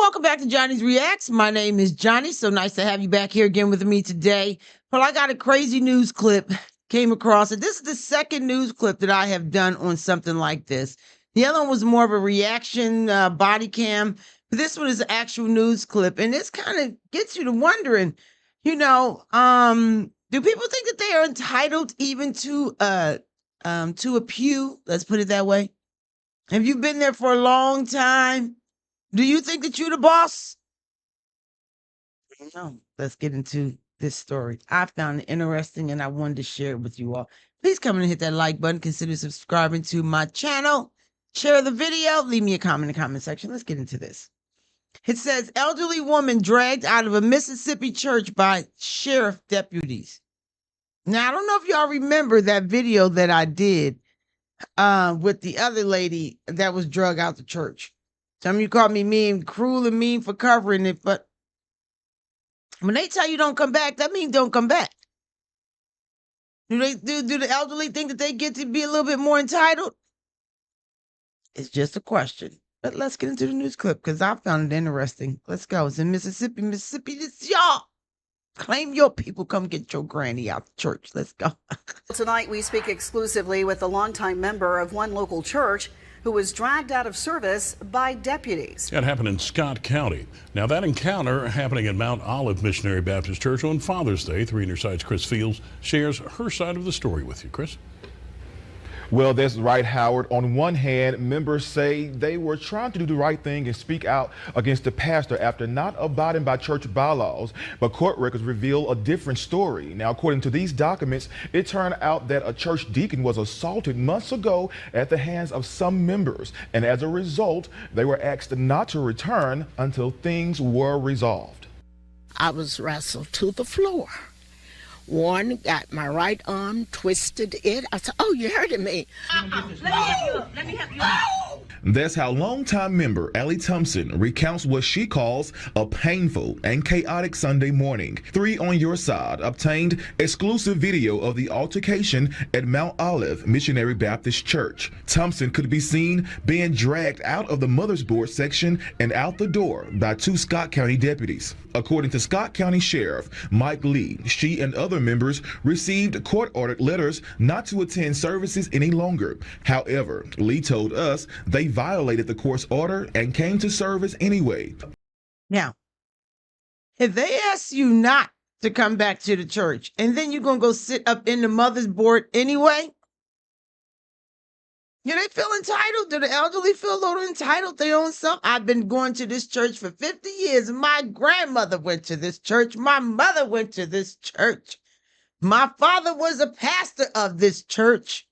welcome back to Johnny's Reacts. My name is Johnny. So nice to have you back here again with me today. Well, I got a crazy news clip, came across it. This is the second news clip that I have done on something like this. The other one was more of a reaction body cam, but this one is an actual news clip. And this kind of gets you to wondering, do people think that they are entitled even to a pew? Let's put it that way. Have you been there for a long time? Do you think that you're the boss? No. Let's get into this story. I found it interesting and I wanted to share it with you all. Please come and hit that like button. Consider subscribing to my channel. Share the video. Leave me a comment in the comment section. Let's get into this. It says, elderly woman dragged out of a Mississippi church by sheriff deputies. Now, I don't know if y'all remember that video that I did with the other lady that was dragged out the church. Some of you called me mean, cruel and mean for covering it, but when they tell you don't come back, that means don't come back. Do the elderly think that they get to be a little bit more entitled? It's just a question. But let's get into the news clip because I found it interesting. Let's go. It's in Mississippi. Mississippi, this is y'all. Claim your people. Come get your granny out the church. Let's go. Tonight, we speak exclusively with a longtime member of one local church who was dragged out of service by deputies. That happened in Scott County. Now, that encounter happening at Mount Olive Missionary Baptist Church on Father's Day. 3 News Side's Chris Fields shares her side of the story with you. Chris? Well, that's right, Howard. On one hand, members say they were trying to do the right thing and speak out against the pastor after not abiding by church bylaws, but court records reveal a different story. Now, according to these documents, it turned out that a church deacon was assaulted months ago at the hands of some members, and as a result, they were asked not to return until things were resolved. I was wrestled to the floor. One got my right arm, twisted it. I said, oh, you hurting me. Let me help you up. That's how longtime member Allie Thompson recounts what she calls a painful and chaotic Sunday morning. 3 on Your Side obtained exclusive video of the altercation at Mount Olive Missionary Baptist Church. Thompson could be seen being dragged out of the mother's board section and out the door by 2 Scott County deputies. According to Scott County Sheriff Mike Lee, she and other members received court-ordered letters not to attend services any longer. However, Lee told us they violated the court's order and came to service anyway. Now, if they ask you not to come back to the church and then you're going to go sit up in the mother's board anyway, do they feel entitled? Do the elderly feel a little entitled to their own self? I've been going to this church for 50 years. My grandmother went to this church. My mother went to this church. My father was a pastor of this church.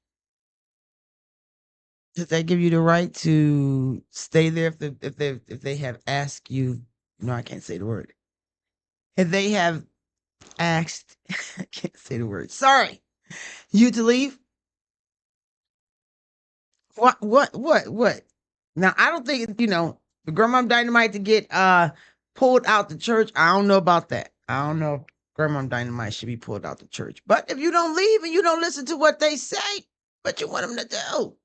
Does that give you the right to stay there if they have asked you? No, I can't say the word. If they have asked, I can't say the word. Sorry, you to leave. What? Now, I don't think, the Grandma Dynamite to get pulled out the church. I don't know about that. I don't know if Grandma Dynamite should be pulled out the church. But if you don't leave and you don't listen to what they say, what you want them to do?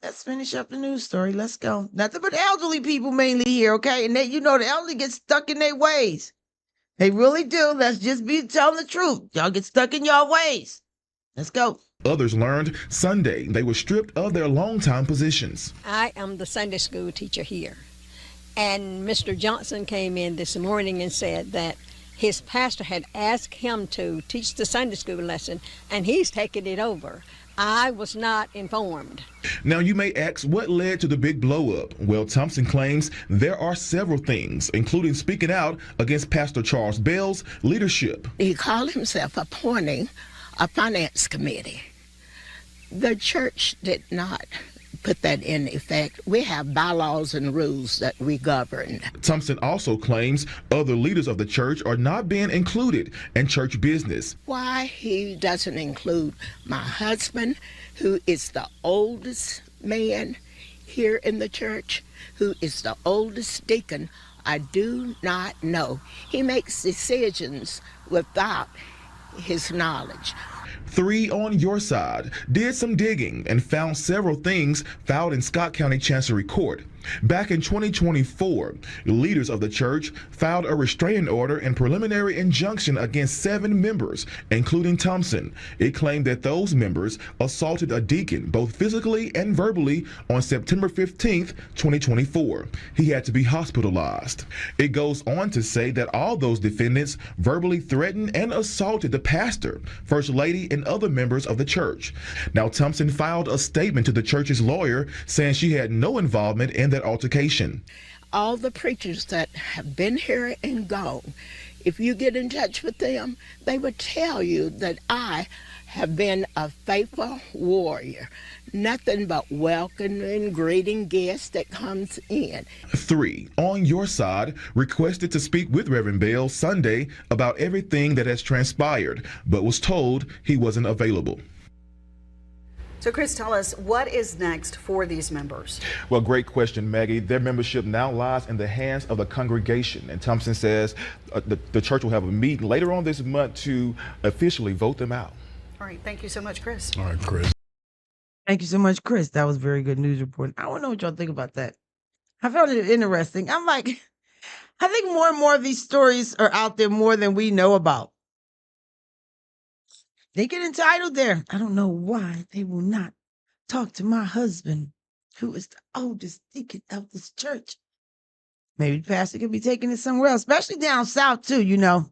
Let's finish up the news story. Let's go. Nothing but elderly people mainly here, okay? And the elderly get stuck in their ways. They really do. Let's just be telling the truth. Y'all get stuck in your ways. Let's go. Others learned Sunday they were stripped of their longtime positions. I am the Sunday school teacher here. And Mr. Johnson came in this morning and said that his pastor had asked him to teach the Sunday school lesson, and he's taking it over. I was not informed. Now, you may ask what led to the big blow-up. Well, Thompson claims there are several things, including speaking out against Pastor Charles Bell's leadership. He called himself appointing a finance committee. The church did not put that in effect. We have bylaws and rules that we govern. Thompson also claims other leaders of the church are not being included in church business. Why he doesn't include my husband, who is the oldest man here in the church, who is the oldest deacon, I do not know. He makes decisions without his knowledge. 3 on Your Side did some digging and found several things filed in Scott County Chancery Court. Back in 2024, leaders of the church filed a restraining order and preliminary injunction against 7 members, including Thompson. It claimed that those members assaulted a deacon both physically and verbally on September 15th, 2024. He had to be hospitalized. It goes on to say that all those defendants verbally threatened and assaulted the pastor, first lady, and other members of the church. Now, Thompson filed a statement to the church's lawyer saying she had no involvement in that altercation. All the preachers that have been here and gone, if you get in touch with them, they would tell you that I have been a faithful warrior, nothing but welcoming and greeting guests that comes in. 3 on your side requested to speak with Reverend Bell Sunday about everything that has transpired, but was told he wasn't available. So, Chris, tell us, what is next for these members? Well, great question, Maggie. Their membership now lies in the hands of the congregation, and Thompson says the church will have a meeting later on this month to officially vote them out. All right. Thank you so much, Chris. All right, Chris. Thank you so much, Chris. That was very good news report. I want to know what y'all think about that. I found it interesting. I'm like, I think more and more of these stories are out there more than we know about. They get entitled there. I don't know why they will not talk to my husband, who is the oldest deacon of this church. Maybe the pastor could be taking it somewhere else, especially down south too, you know.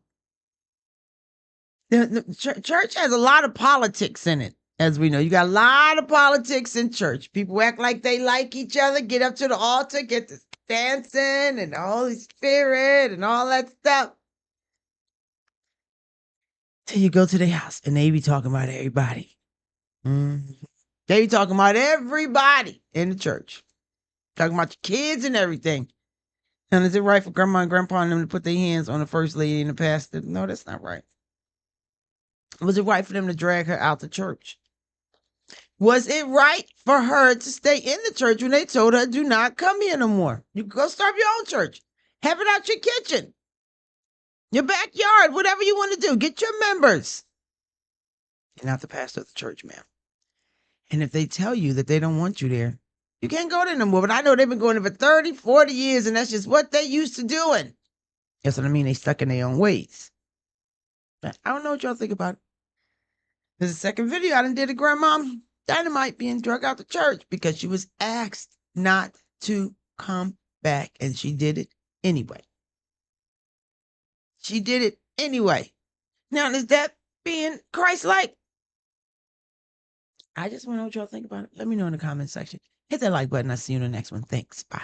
The church has a lot of politics in it, as we know. You got a lot of politics in church. People act like they like each other, get up to the altar, get to dancing and the Holy Spirit and all that stuff. Till you go to their house and they be talking about everybody. They be talking about everybody in the church. Talking about your kids and everything. And is it right for grandma and grandpa and them to put their hands on the first lady and the pastor? No, that's not right. Was it right for them to drag her out the church? Was it right for her to stay in the church when they told her, do not come here no more? You go start your own church. Have it out your kitchen, your backyard, whatever you want to do. Get your members. You're not the pastor of the church, ma'am. And if they tell you that they don't want you there, you can't go there no more. But I know they've been going there for 30, 40 years, and that's just what they used to doing. That's what I mean. They stuck in their own ways. I don't know what y'all think about it. There's a second video I done did of Grandma Dynamite being drug out the church because she was asked not to come back, and she did it anyway. She did it anyway. Now, is that being Christ-like? I just want to know what y'all think about it. Let me know in the comment section. Hit that like button. I'll see you in the next one. Thanks. Bye.